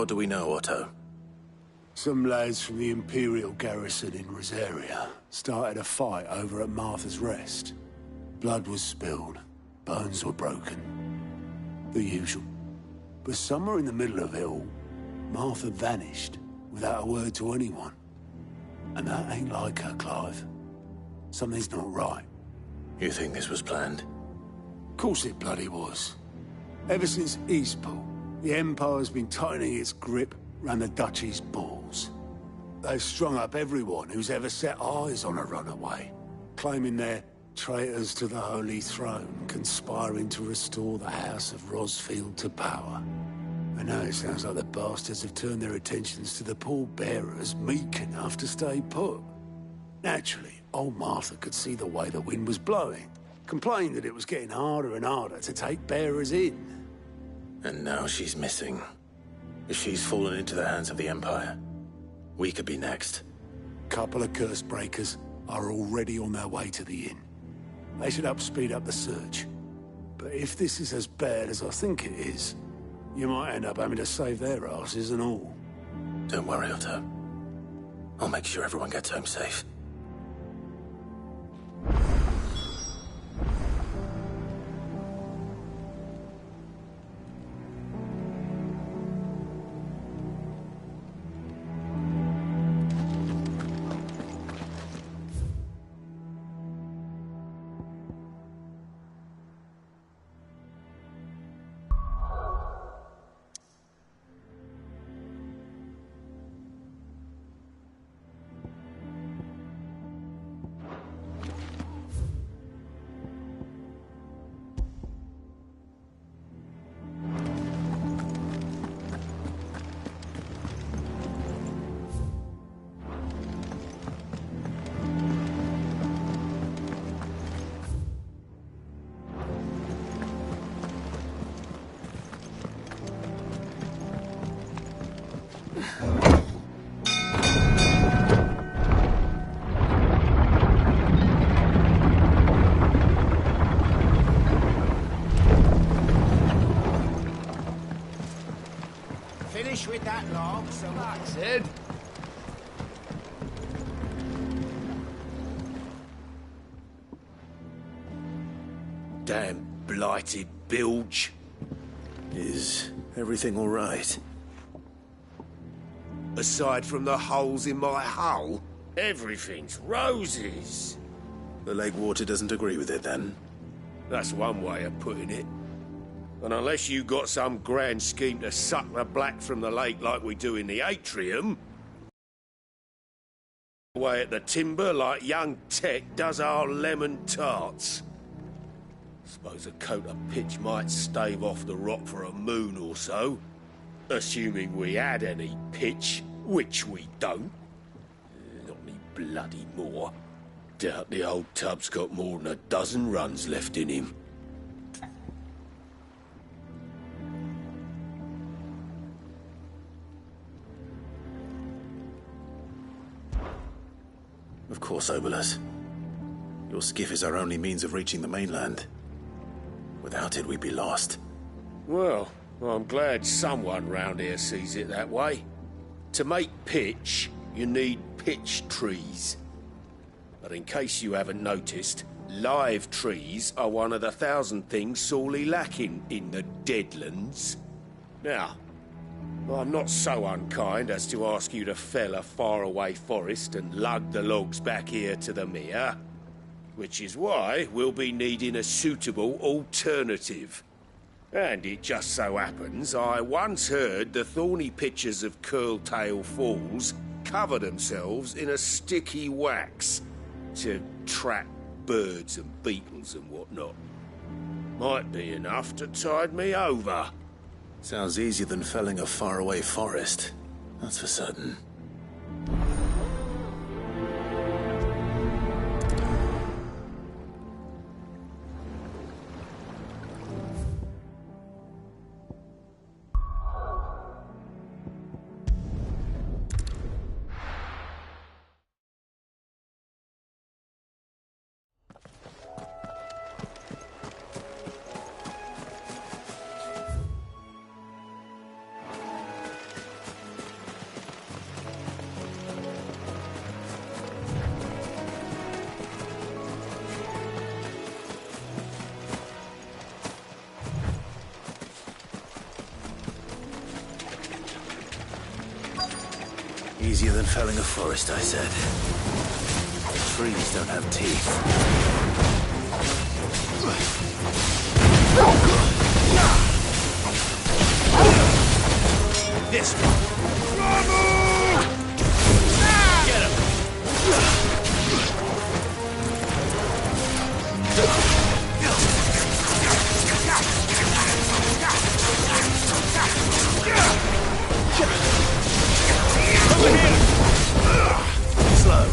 What do we know, Otto? Some lads from the Imperial garrison in Rosaria started a fight over at Martha's Rest. Blood was spilled, bones were broken. The usual. But somewhere in the middle of it all, Martha vanished without a word to anyone. And that ain't like her, Clive. Something's not right. You think this was planned? Of course it bloody was. Ever since Eastpool, the Empire's been tightening its grip round the Duchy's balls. They've strung up everyone who's ever set eyes on a runaway, claiming they're traitors to the Holy Throne, conspiring to restore the House of Rosfield to power. And now it sounds like the bastards have turned their attentions to the pallbearers meek enough to stay put. Naturally, old Martha could see the way the wind was blowing, complained that it was getting harder and harder to take bearers in. And now she's missing. If she's fallen into the hands of the Empire, we could be next. Couple of curse breakers are already on their way to the inn. They should help speed up the search. But if this is as bad as I think it is, you might end up having to save their asses and all. Don't worry, Otto. I'll make sure everyone gets home safe. Finish with that log, so that's it. Damn blighted bilge. Is everything all right? Aside from the holes in my hull, everything's roses. The lake water doesn't agree with it, then? That's one way of putting it. And unless you got some grand scheme to suck the black from the lake like we do in the atrium, away at the timber like young Tech does our lemon tarts. Suppose a coat of pitch might stave off the rot for a moon or so, assuming we had any pitch, which we don't. Not any bloody more. Doubt the old tub's got more than a dozen runs left in him. Of course, Obolus. Your skiff is our only means of reaching the mainland. Without it, we'd be lost. Well, I'm glad someone round here sees it that way. To make pitch, you need pitch trees. But in case you haven't noticed, live trees are one of the 1,000 things sorely lacking in the Deadlands. Now, I'm not so unkind as to ask you to fell a faraway forest and lug the logs back here to the mere, which is why we'll be needing a suitable alternative. And it just so happens I once heard the thorny pitchers of Curltail Falls cover themselves in a sticky wax to trap birds and beetles and whatnot. Might be enough to tide me over. Sounds easier than felling a faraway forest. That's for certain. Easier than felling a forest, I said. Trees don't have teeth. This one. Get him! Over here! Slow.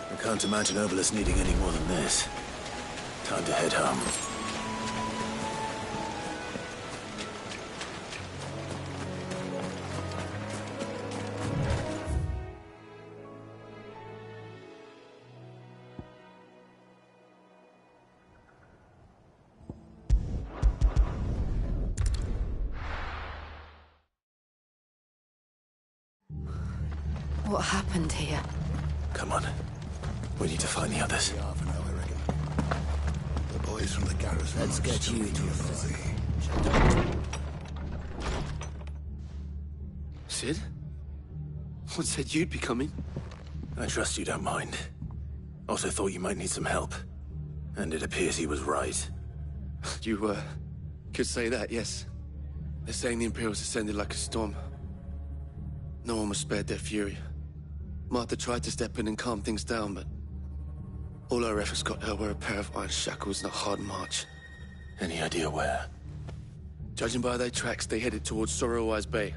I can't imagine Obolus needing any more than this. Time to head home. What happened here? Come on. We need to find the others. Half an hour, I reckon. The boys from the garrison. Let's get you to Sid? What said you'd be coming? I trust you don't mind. Also thought you might need some help. And it appears he was right. You, could say that, yes. They're saying the Imperials descended like a storm. No one was spared their fury. Martha tried to step in and calm things down, but all our efforts got her were a pair of iron shackles and a hard march. Any idea where? Judging by their tracks, they headed towards Sorrowwise Bay.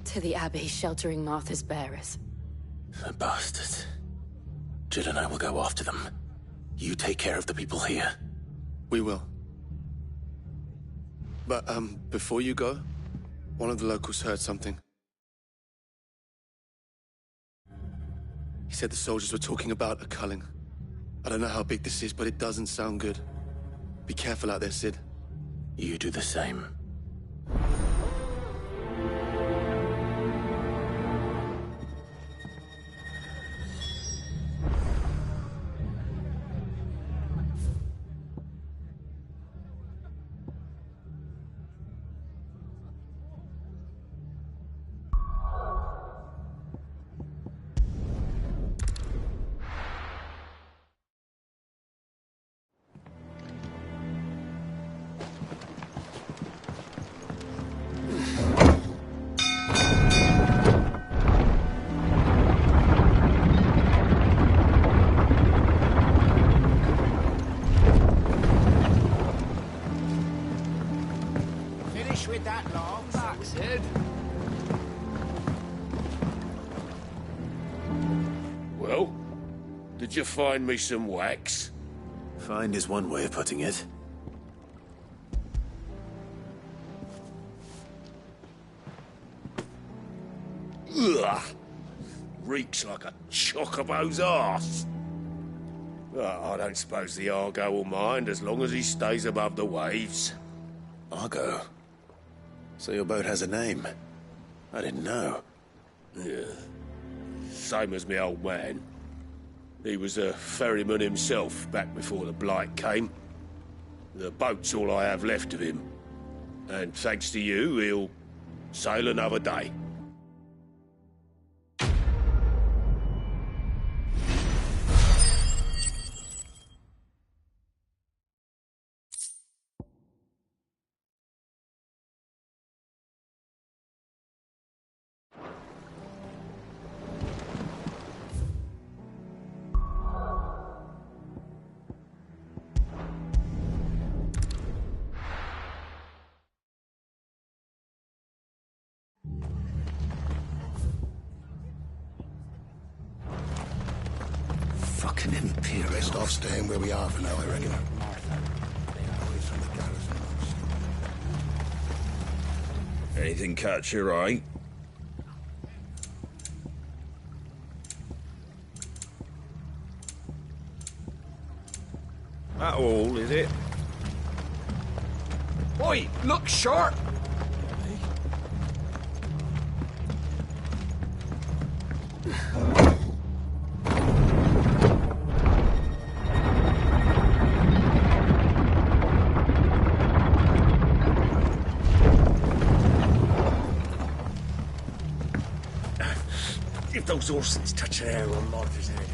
To the Abbey sheltering Martha's bearers. The bastards. Jill and I will go after them. You take care of the people here. We will. But, before you go, one of the locals heard something. He said the soldiers were talking about a culling. I don't know how big this is, but it doesn't sound good. Be careful out there, Sid. You do the same. with that long backside. Well, did you find me some wax? Find is one way of putting it. Ugh! Reeks like a chocobo's arse. I don't suppose the Argo will mind as long as he stays above the waves. Argo? So your boat has a name? I didn't know. Yeah. Same as me old man. He was a ferryman himself back before the Blight came. The boat's all I have left of him. And thanks to you, he'll sail another day. Fucking Imperial. Best off staying where we are for now, I reckon. Boys from the garrison. Anything catch your eye? That all, is it? Oi, look sharp! If those horses touch an arrow on Martha's head.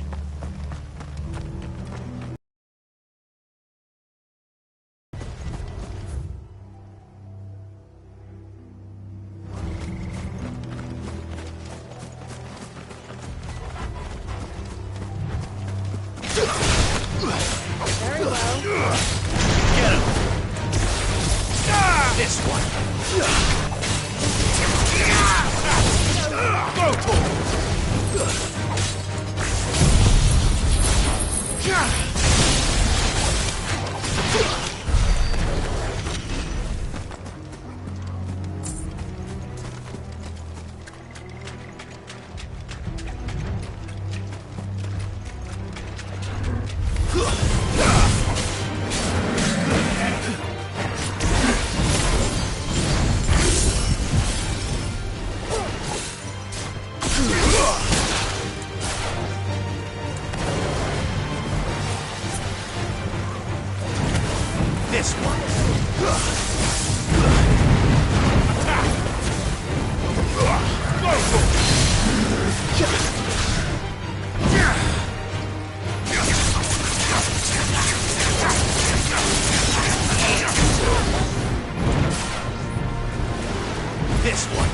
Very well. Get him! This one! Go for it! This one. Attack! Go for it. This one.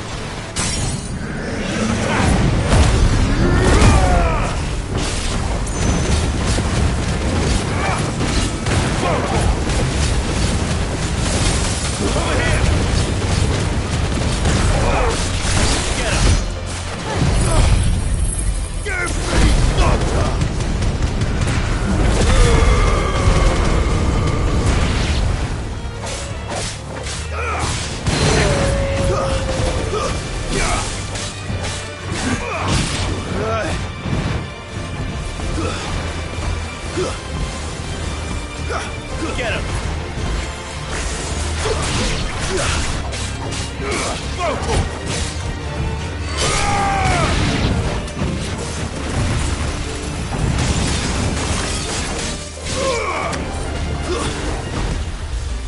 Get him! Go for it!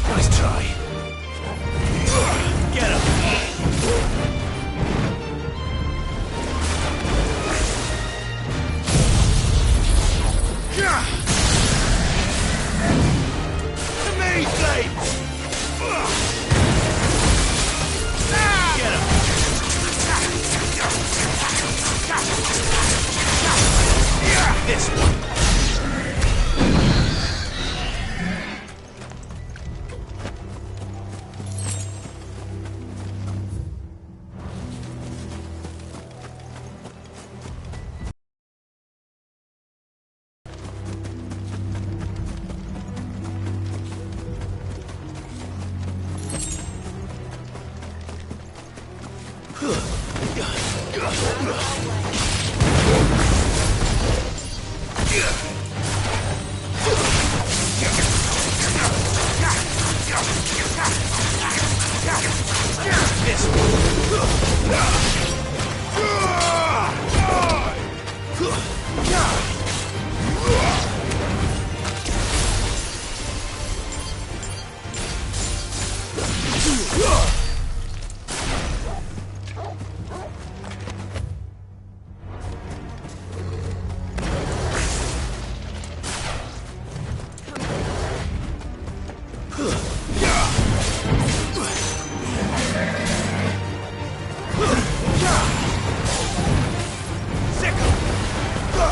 Nice try. Get him! This one.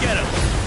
Get him!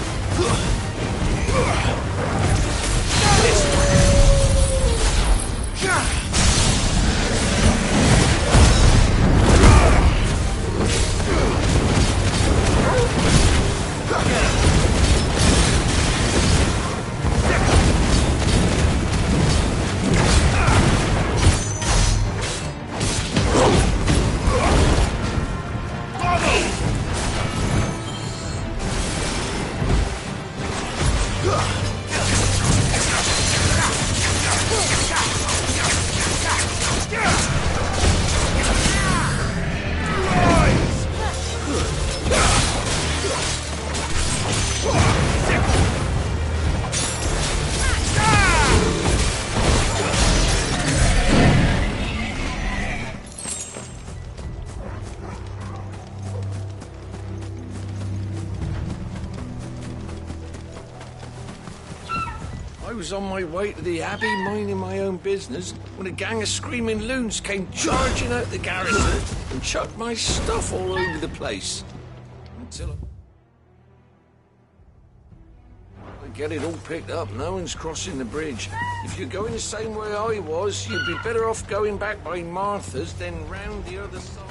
I was on my way to the Abbey, minding my own business, when a gang of screaming loons came charging out the garrison and chucked my stuff all over the place. Until I get it all picked up, no one's crossing the bridge. If you're going the same way I was, you'd be better off going back by Martha's than round the other side.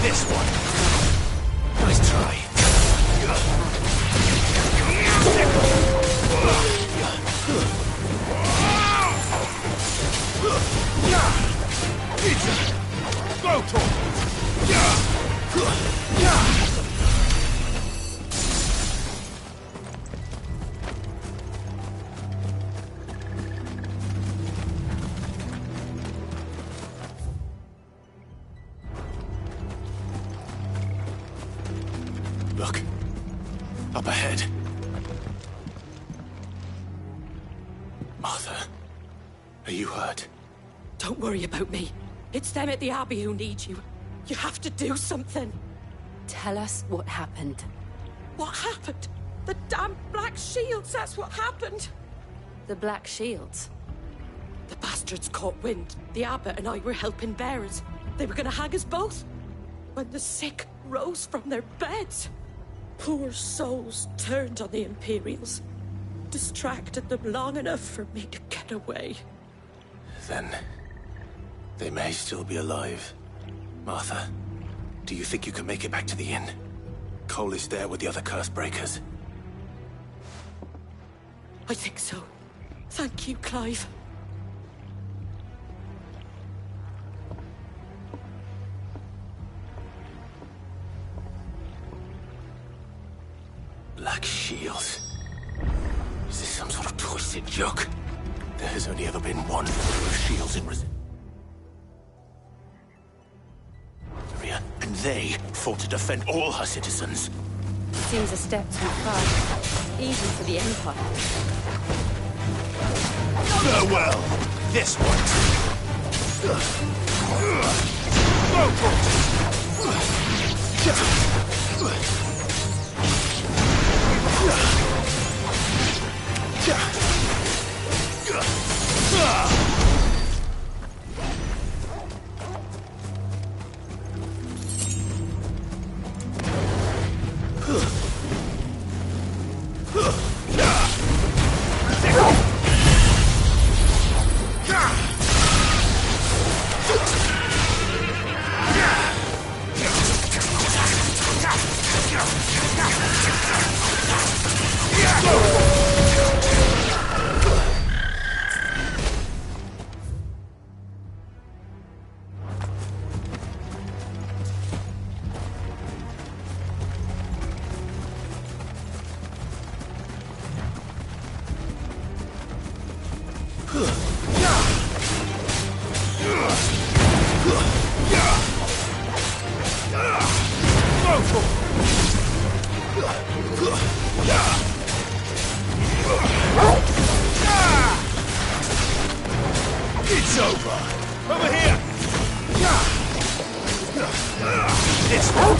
This one. Nice try. Go, Tom. Look. Up ahead. Martha, are you hurt? Don't worry about me. It's them at the Abbey who need you. You have to do something. Tell us what happened. What happened? The damn Black Shields, that's what happened. The Black Shields? The bastards caught wind. The abbot and I were helping bearers. They were gonna hang us both. When the sick rose from their beds, poor souls turned on the Imperials. Distracted them long enough for me to get away. Then they may still be alive. Martha, do you think you can make it back to the inn? Cole is there with the other curse breakers. I think so. Thank you, Clive. Black Shields. Is this some sort of twisted joke? There has only ever been one order of shields in area, and they fought to defend all her citizens. Seems a step too far, even for the Empire. Farewell! This one! Go for It's over. Over here. This one.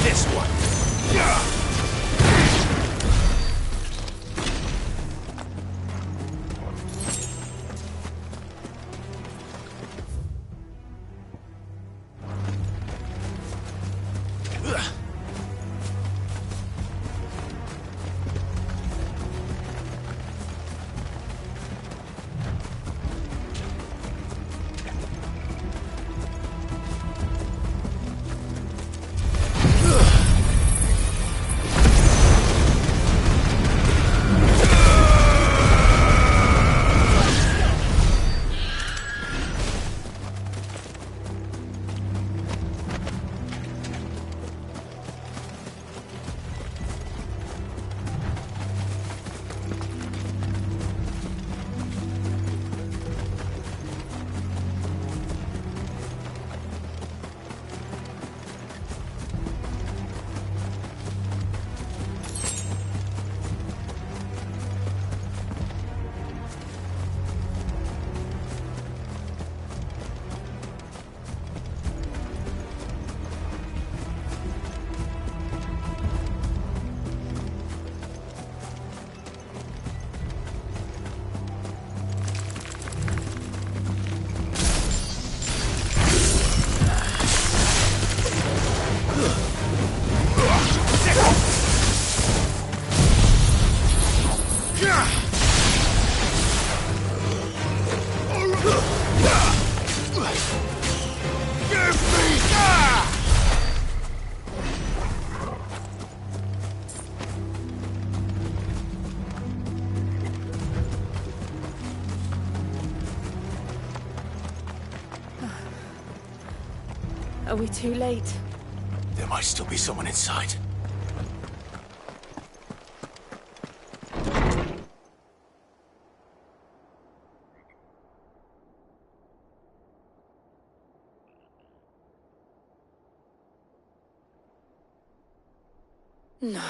This one. Are we too late? There might still be someone inside. No.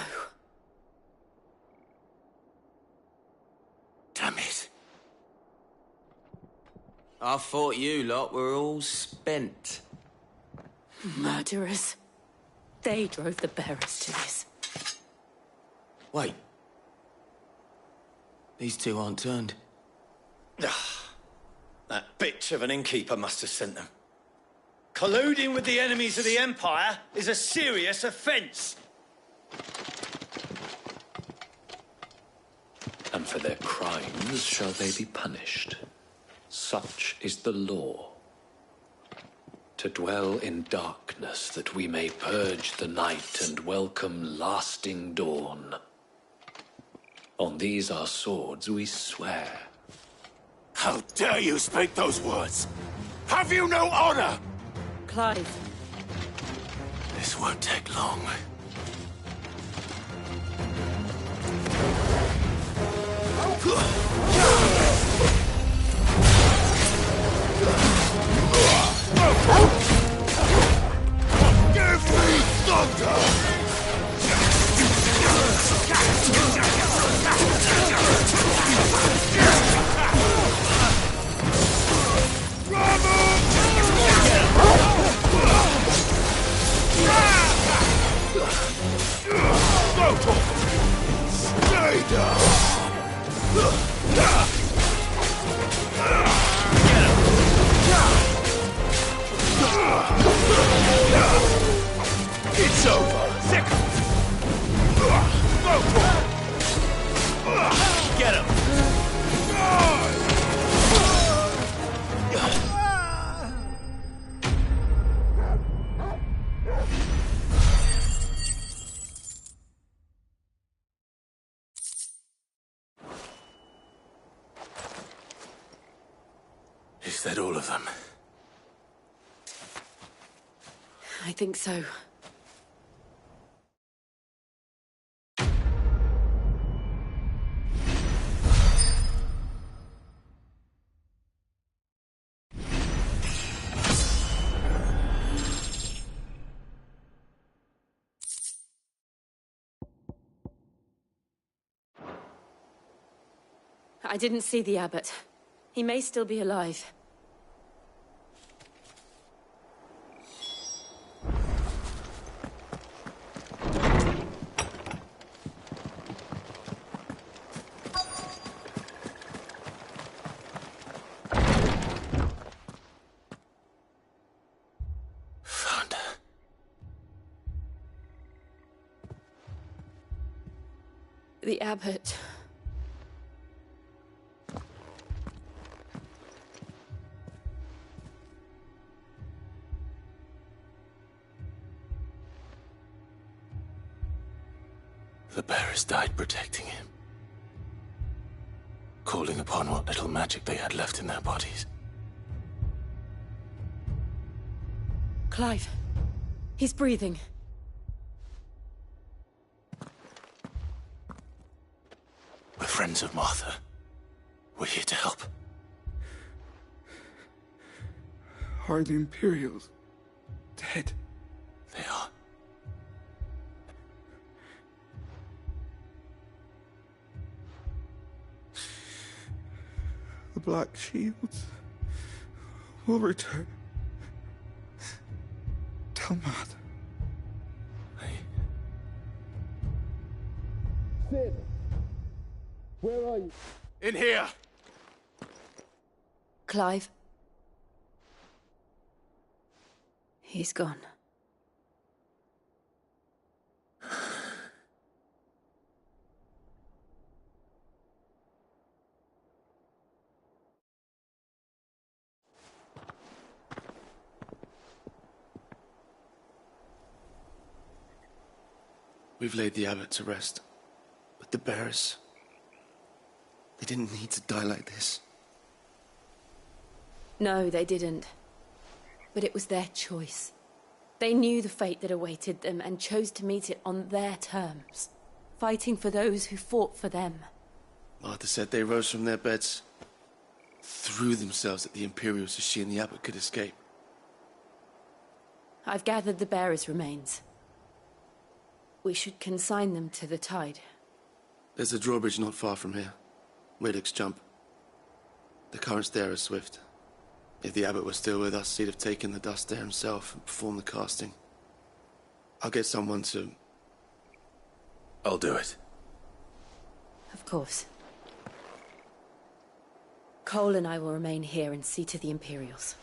Damn it. I thought you lot were all spent. Murderers. They drove the bearers to this. Wait. These two aren't turned. That bitch of an innkeeper must have sent them. Colluding with the enemies of the Empire is a serious offence. And for their crimes shall they be punished. Such is the law. To dwell in darkness that we may purge the night and welcome lasting dawn. On these our swords we swear. How dare you speak those words? Have you no honor? Clive. This won't take long. Give me thunder! Stay down! It's over! Sick! Go for it! Is that all of them? I think so. I didn't see the abbot. He may still be alive. Found her. The abbot. The bearers died protecting him. Calling upon what little magic they had left in their bodies. Clive. He's breathing. We're friends of Martha. We're here to help. Are the Imperials dead? They are. The Black Shields will return. Tell Matt. Sid! Where are you? In here! Clive. He's gone. We've laid the abbot to rest. But the bearers... they didn't need to die like this. No, they didn't. But it was their choice. They knew the fate that awaited them and chose to meet it on their terms, fighting for those who fought for them. Martha said they rose from their beds, threw themselves at the Imperials so she and the abbot could escape. I've gathered the bearers' remains. We should consign them to the tide. There's a drawbridge not far from here. Radix jump. The currents there are swift. If the abbot was still with us, he'd have taken the dust there himself and performed the casting. I'll get someone to... I'll do it. Of course. Cole and I will remain here and see to the Imperials.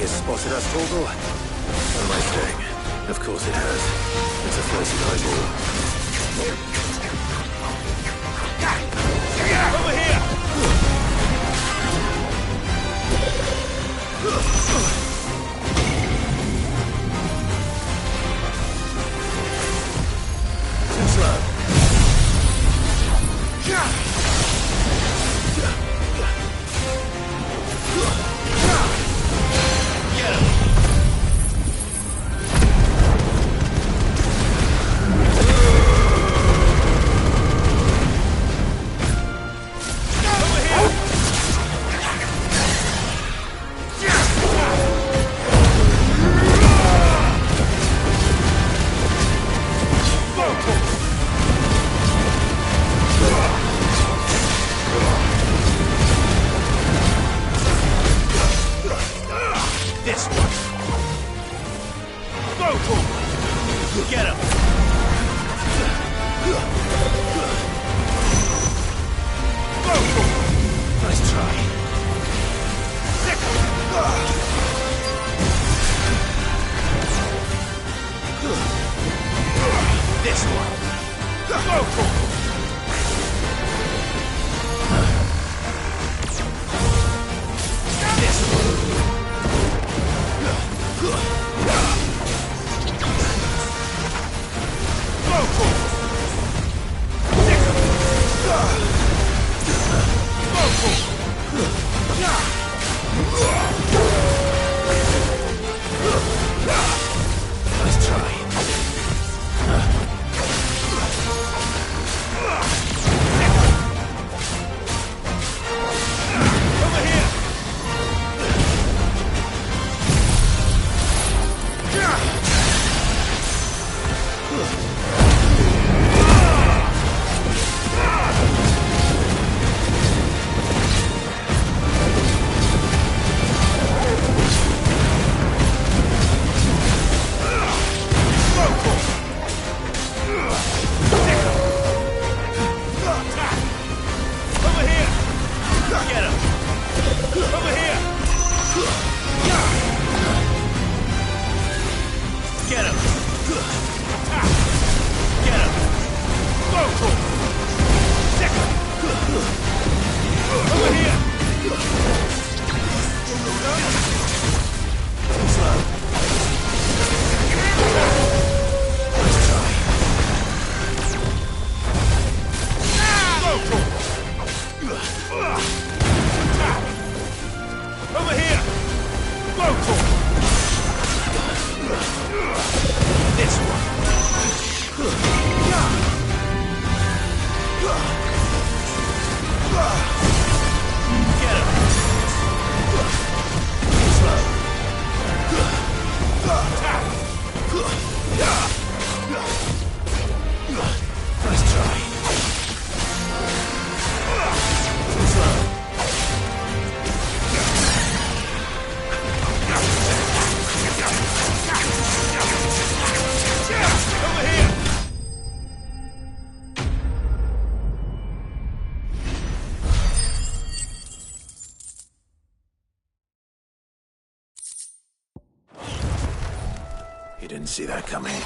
Spotted us, Torgal? What am I saying? Of course it has. It's a thirsty eyeball. Over here! Go for it! Get him! Go for it! Nice try. This one. Go for it! This one. Go for it! Go for it! Nice try. Over here! You didn't see that coming.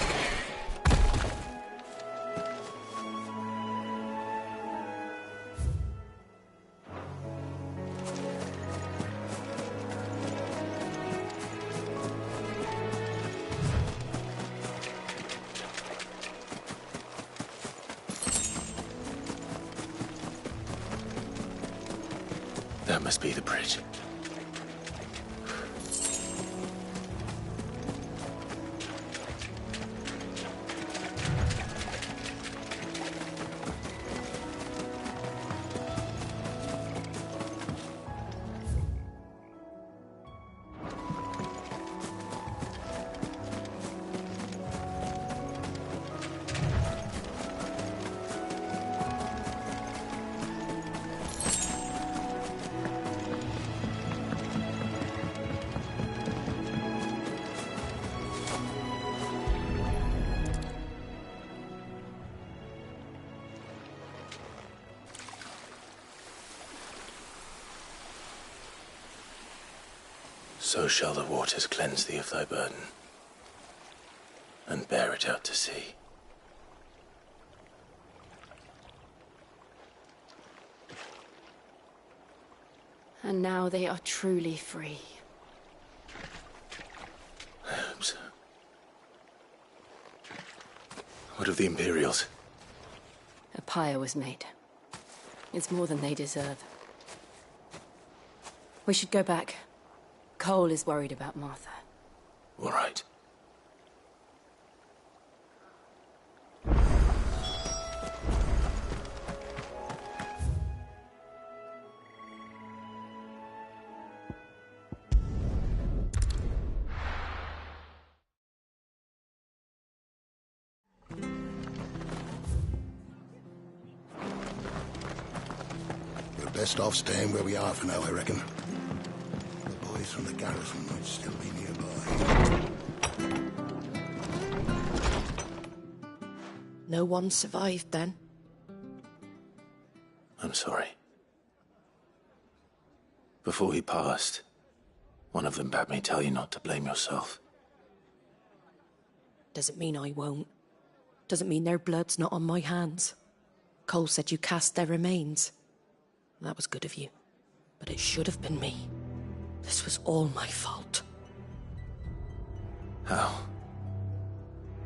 That must be the bridge. So shall the waters cleanse thee of thy burden, and bear it out to sea. And now they are truly free. I hope so. What of the Imperials? A pyre was made. It's more than they deserve. We should go back. Cole is worried about Martha. All right. We're best off staying where we are for now, I reckon. The boys from the garrison might still be nearby. No one survived then. I'm sorry. Before he passed, one of them bade me tell you not to blame yourself. Doesn't mean I won't. Doesn't mean their blood's not on my hands. Cole said you cast their remains. That was good of you. But it should have been me. This was all my fault. How?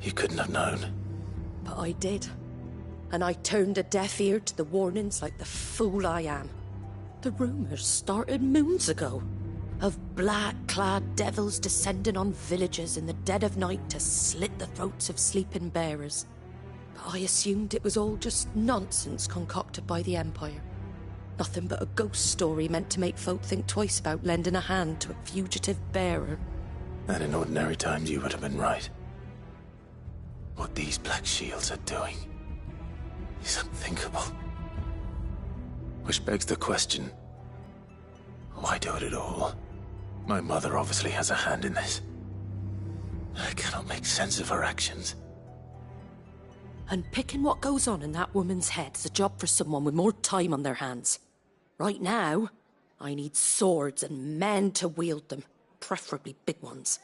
You couldn't have known. But I did. And I turned a deaf ear to the warnings like the fool I am. The rumours started moons ago. Of black-clad devils descending on villages in the dead of night to slit the throats of sleeping bearers. But I assumed it was all just nonsense concocted by the Empire. Nothing but a ghost story meant to make folk think twice about lending a hand to a fugitive bearer. And in ordinary times you would have been right. What these Black Shields are doing is unthinkable. Which begs the question, why do it at all? My mother obviously has a hand in this. I cannot make sense of her actions. And picking what goes on in that woman's head is a job for someone with more time on their hands. Right now, I need swords and men to wield them, preferably big ones.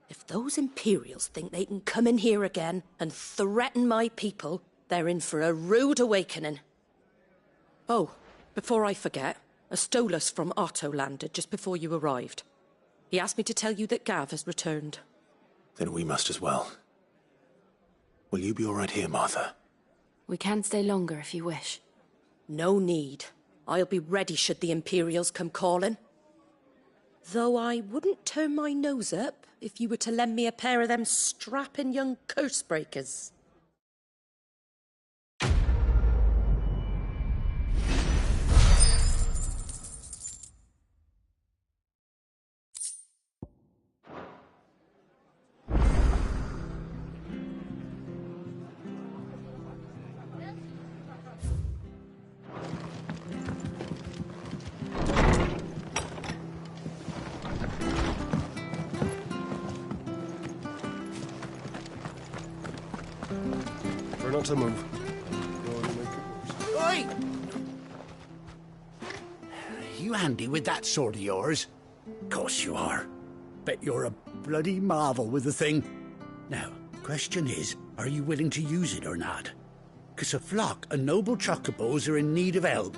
If those Imperials think they can come in here again and threaten my people, they're in for a rude awakening. Oh, before I forget, a Stolas from Otto landed just before you arrived. He asked me to tell you that Gav has returned. Then we must as well. Will you be all right here, Martha? We can stay longer if you wish. No need. I'll be ready should the Imperials come calling. Though I wouldn't turn my nose up if you were to lend me a pair of them strapping young curse-breakers. We're not to move. Oi! You handy with that sword of yours? Course you are. Bet you're a bloody marvel with the thing. Now, question is, are you willing to use it or not? 'Cause a flock of noble chocobos are in need of help.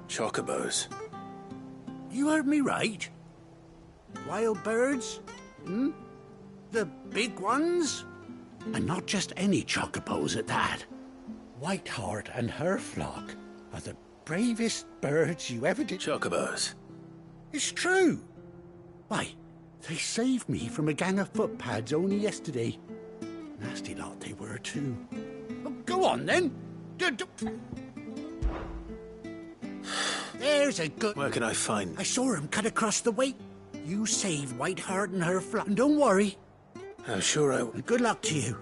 Chocobos? You heard me right. Wild birds? Hmm? The big ones? And not just any chocobos at that. Whiteheart and her flock are the bravest birds you ever did. Chocobos? It's true. Why, they saved me from a gang of footpads only yesterday. Nasty lot they were, too. Well, go on, then. There's a good... Where can I find... I saw him cut across the way. You saved Whiteheart and her flock. And don't worry. I'm sure I will. And good luck to you.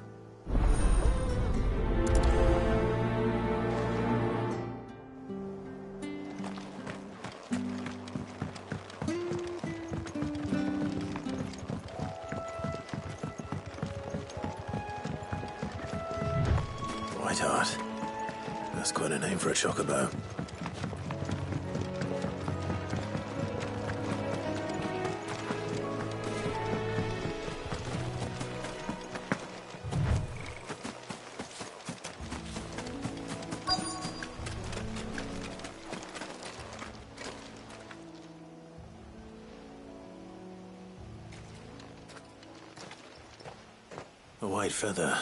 Whiteheart. That's quite a name for a chocobo. A white feather.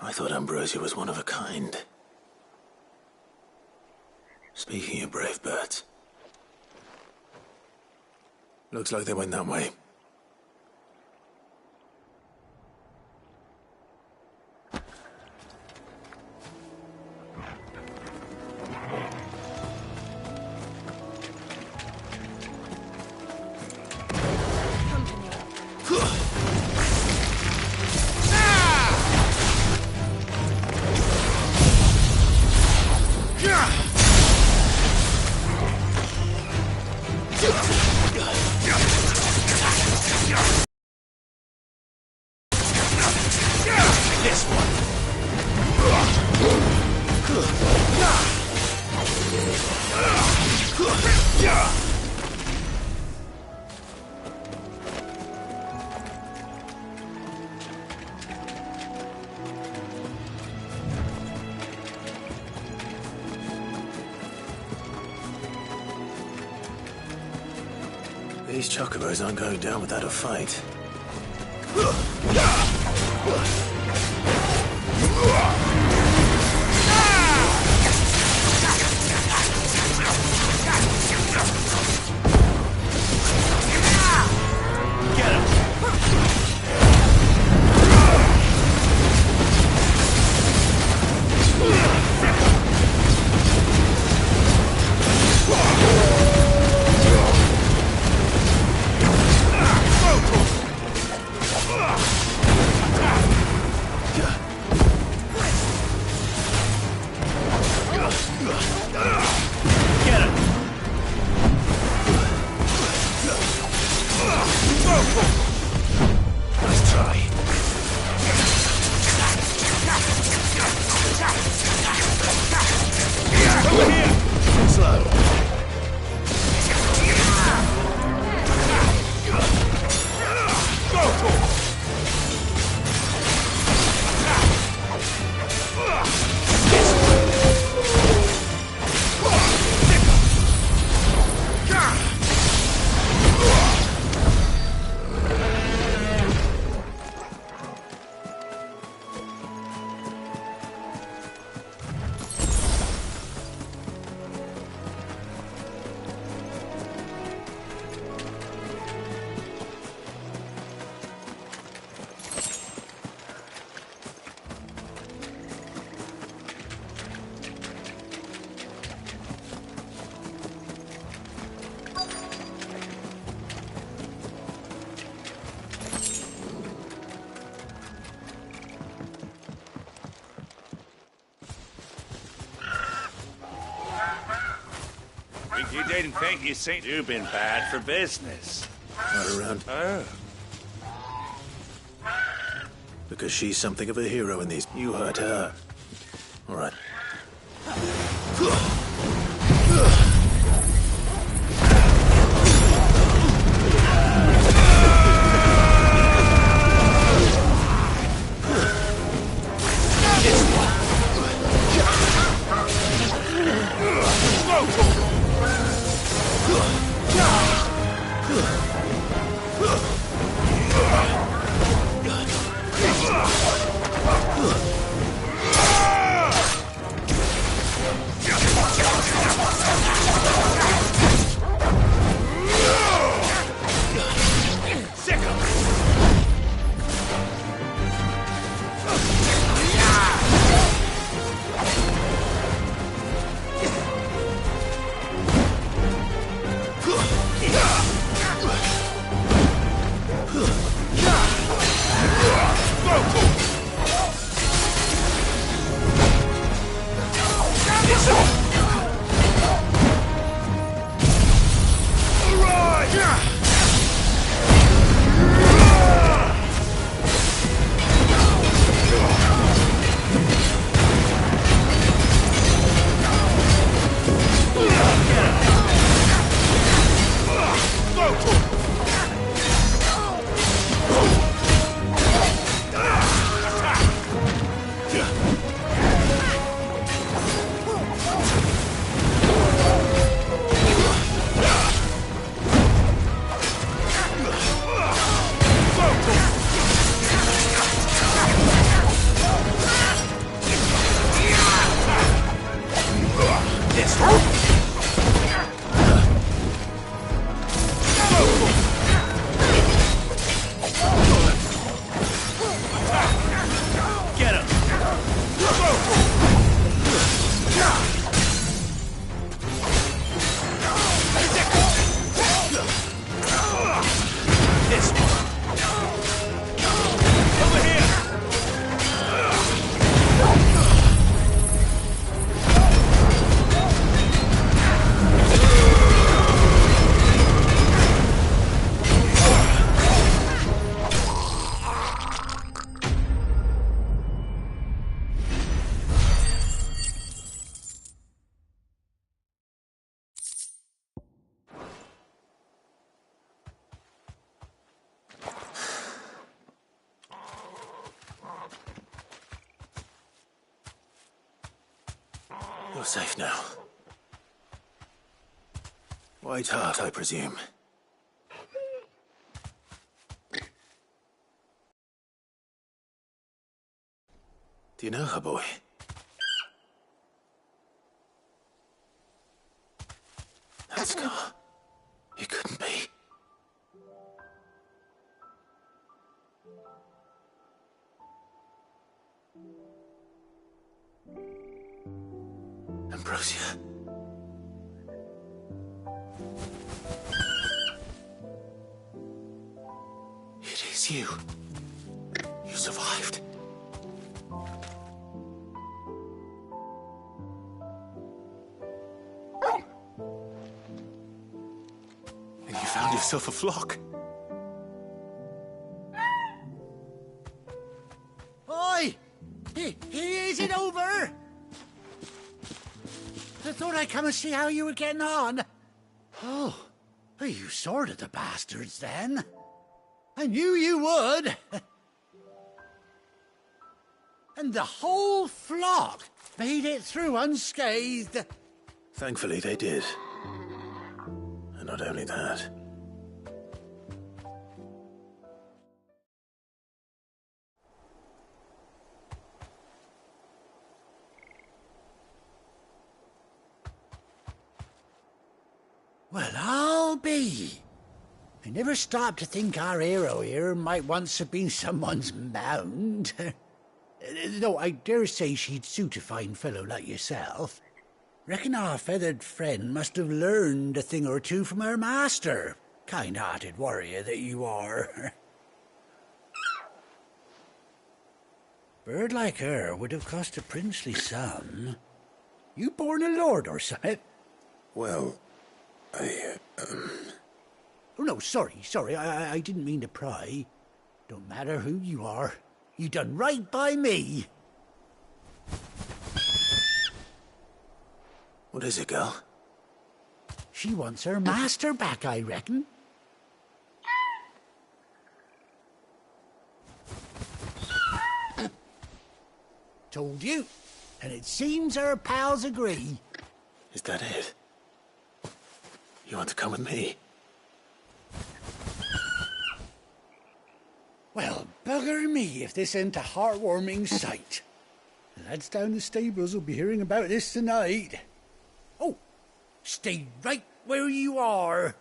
I thought Ambrosia was one of a kind. Speaking of brave birds. Looks like they went that way. These chocobos aren't going down without a fight. Get him! You didn't think you seen you've been bad for business. Not around. Oh. Because she's something of a hero in these. You hurt her. All right. You're safe now. White Hart, I presume. Do you know her, boy? That scar. It couldn't be. Ambrosia. It is you. You survived. And you found yourself a flock. Oi! Is it over? I thought I'd come and see how you were getting on. Oh, you sorted the bastards then. I knew you would. And the whole flock made it through unscathed. Thankfully, they did. And not only that. Well, I'll be. I never stopped to think our hero here might once have been someone's mound. Though I dare say she'd suit a fine fellow like yourself. Reckon our feathered friend must have learned a thing or two from her master. Kind-hearted warrior that you are. Bird like her would have cost a princely sum. You born a lord or something? Well, Oh, no, sorry. I didn't mean to pry. Don't matter who you are. You done right by me. What is it, girl? She wants her master back, I reckon. Told you. And it seems her pals agree. Is that it? You want to come with me? Well, bugger me if this ain't a heartwarming sight. The lads down the stables will be hearing about this tonight. Oh, stay right where you are.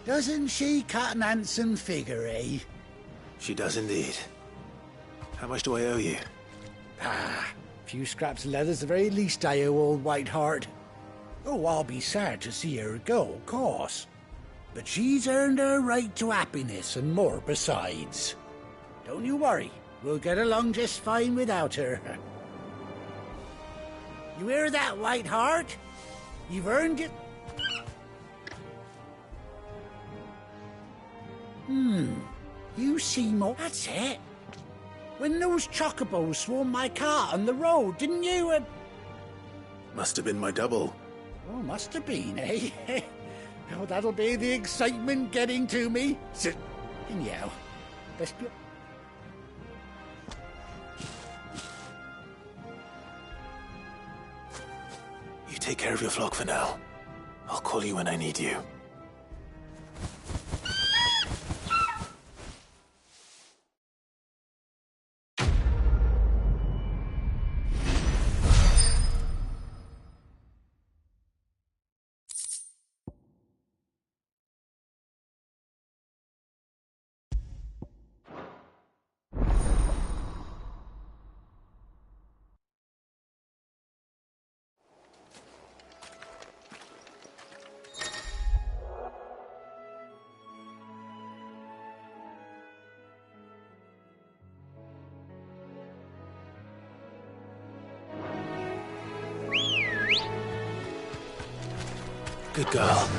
Doesn't she cut an handsome figure, eh? She does indeed. How much do I owe you? A few scraps of leather's the very least I owe old Whiteheart. Oh, I'll be sad to see her go, of course. But she's earned her right to happiness and more besides. Don't you worry, we'll get along just fine without her. You hear that, Whiteheart? You've earned it. You see more. That's it. When those chocobos swarmed my cart on the road, didn't you? Must have been my double. Oh, must have been, eh? Oh, that'll be the excitement getting to me. Sit. Anyhow, best be... You take care of your flock for now. I'll call you when I need you. Good girl.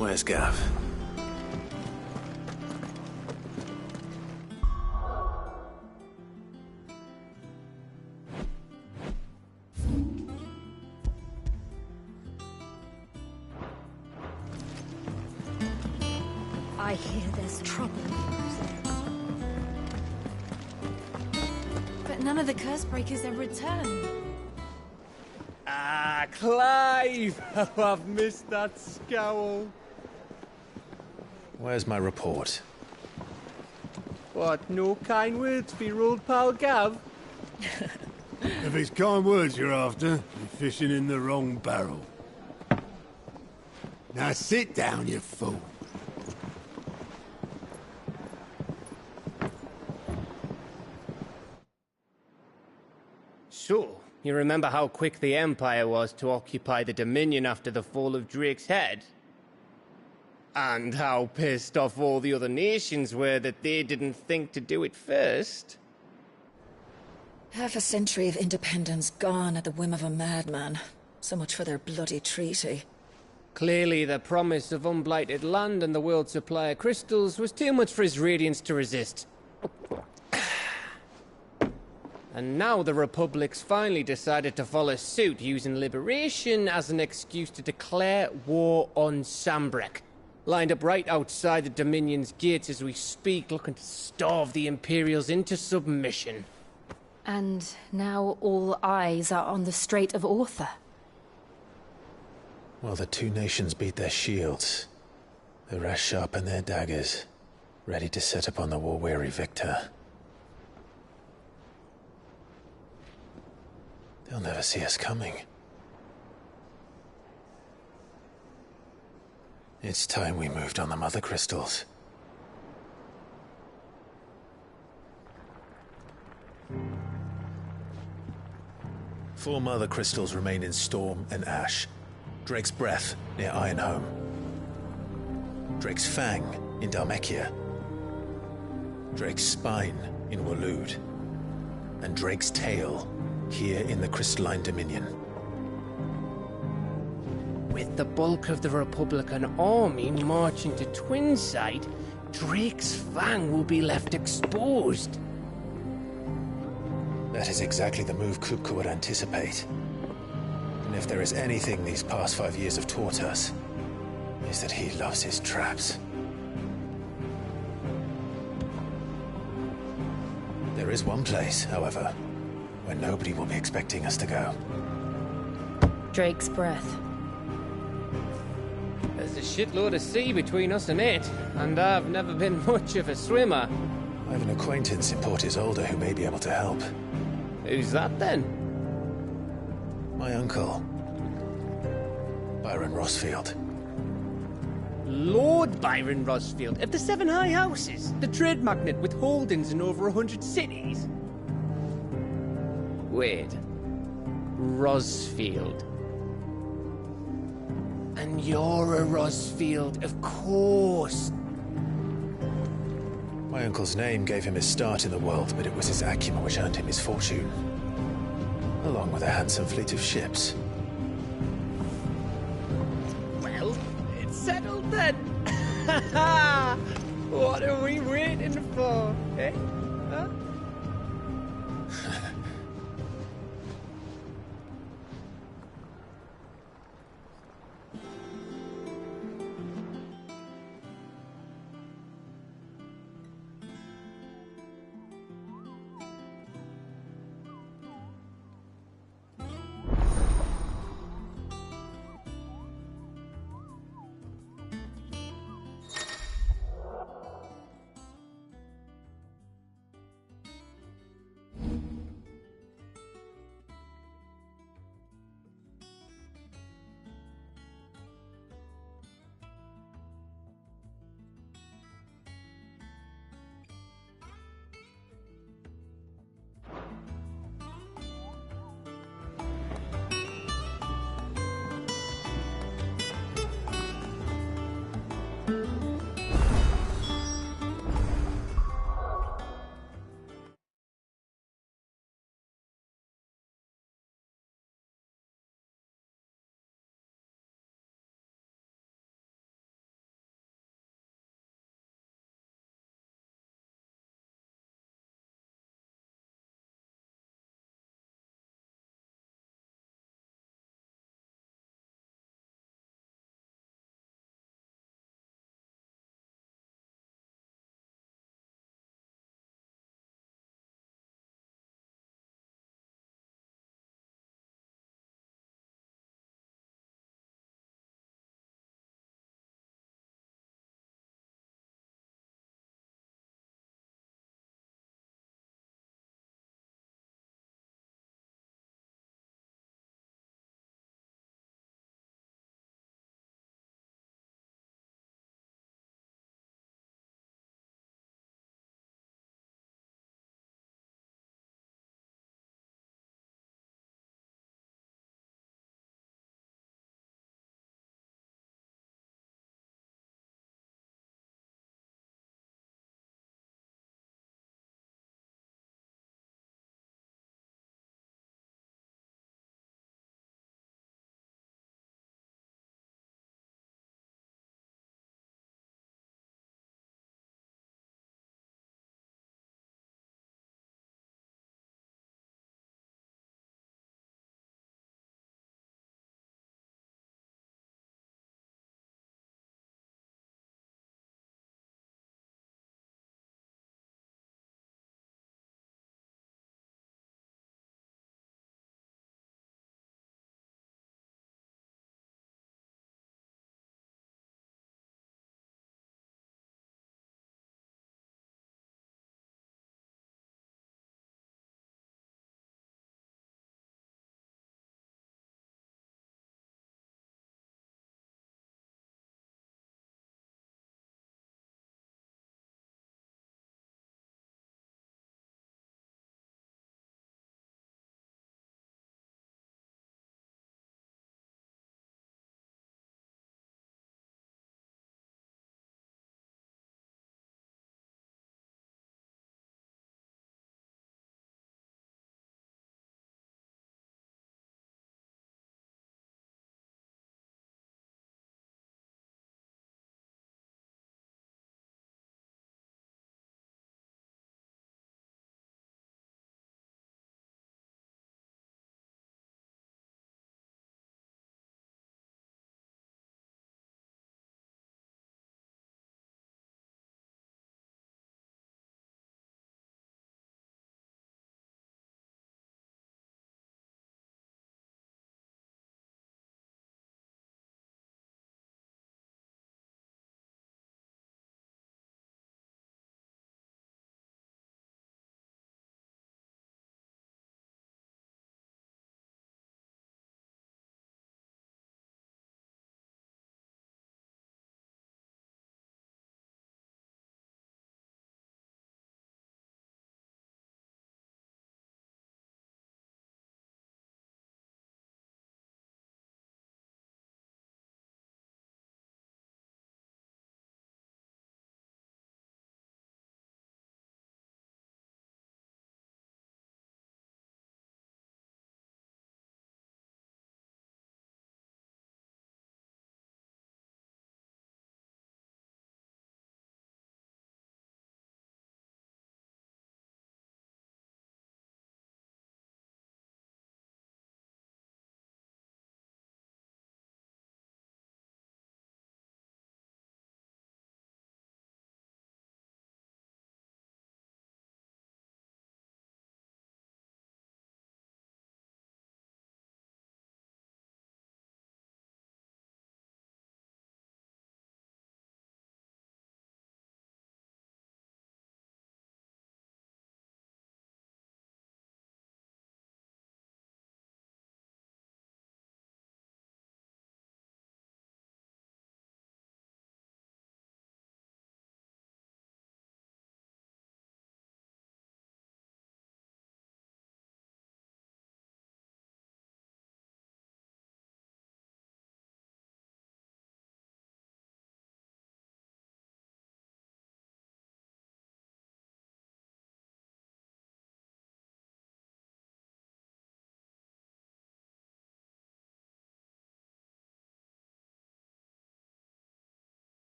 Where's Gav? I hear there's trouble. But none of the curse breakers have returned. Ah, Clive! Oh, I've missed that scowl. Where's my report? What, no kind words for your old pal Gav? If it's kind words you're after, you're fishing in the wrong barrel. Now sit down, you fool. So, you remember how quick the Empire was to occupy the Dominion after the fall of Drake's head? And how pissed off all the other nations were that they didn't think to do it first? Half a century of independence gone at the whim of a madman. So much for their bloody treaty. Clearly, the promise of unblighted land and the world's supply of crystals was too much for his radiance to resist. And now the Republic's finally decided to follow suit, using liberation as an excuse to declare war on Sambrek. Lined up right outside the Dominion's gates as we speak, looking to starve the Imperials into submission. And now all eyes are on the Strait of Author. While the two nations beat their shields, the rest sharpen their daggers, ready to set upon the war-weary victor. They'll never see us coming. It's time we moved on the Mother Crystals. Four Mother Crystals remain in Storm and Ash. Drake's Breath near Ironhome. Drake's Fang in Dhalmekia. Drake's Spine in Waloed. And Drake's Tail here in the Crystalline Dominion. With the bulk of the Republican army marching to Twinside, Drake's Fang will be left exposed. That is exactly the move Kupka would anticipate. And if there is anything these past 5 years have taught us, is that he loves his traps. There is one place, however, where nobody will be expecting us to go. Drake's Breath. There's a shitload of sea between us and it, and I've never been much of a swimmer. I have an acquaintance in Port Isolde who may be able to help. Who's that then? My uncle, Byron Rossfield. Lord Byron Rossfield of the Seven High Houses, the trade magnate with holdings in over 100 cities. Wait, Rossfield. And you're a Rossfield, of course. My uncle's name gave him his start in the world, but it was his acumen which earned him his fortune. Along with a handsome fleet of ships. Well, it's settled then. What are we waiting for, eh? Huh?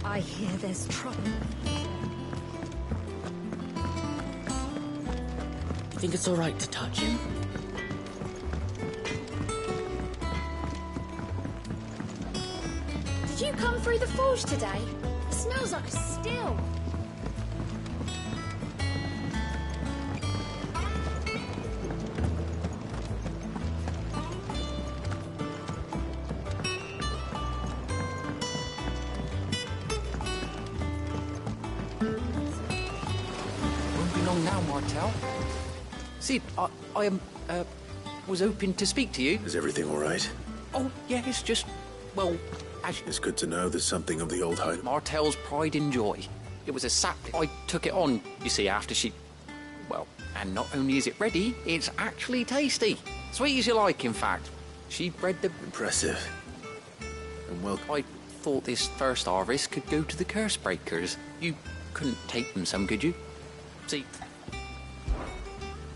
I hear there's trouble. You think it's all right to touch him? Did you come through the forge today? It smells like a still. Won't be long now, Martel. See, I was hoping to speak to you. Is everything all right? Oh, yeah, it's just, well, It's good to know there's something of the old home. Martel's pride and joy. It was a sapling. I took it on, you see, after she... Well, and not only is it ready, it's actually tasty. Sweet as you like, in fact. She bred the... Impressive. And well... I thought this first harvest could go to the curse breakers. You couldn't take them some, could you? See...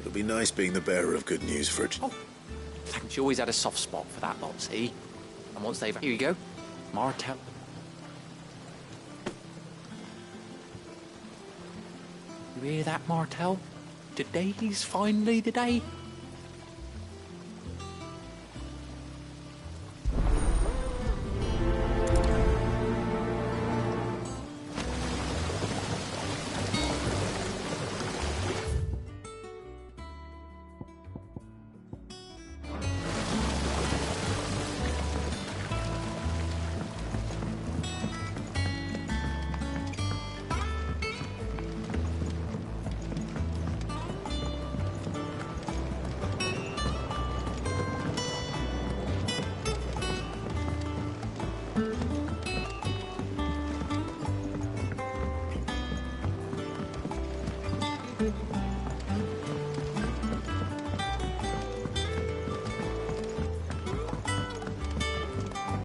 It'll be nice being the bearer of good news for it. Oh, thanks. You always had a soft spot for that lot, see? And once they've... Here you go. Martel. You hear that, Martel? Today's finally the day.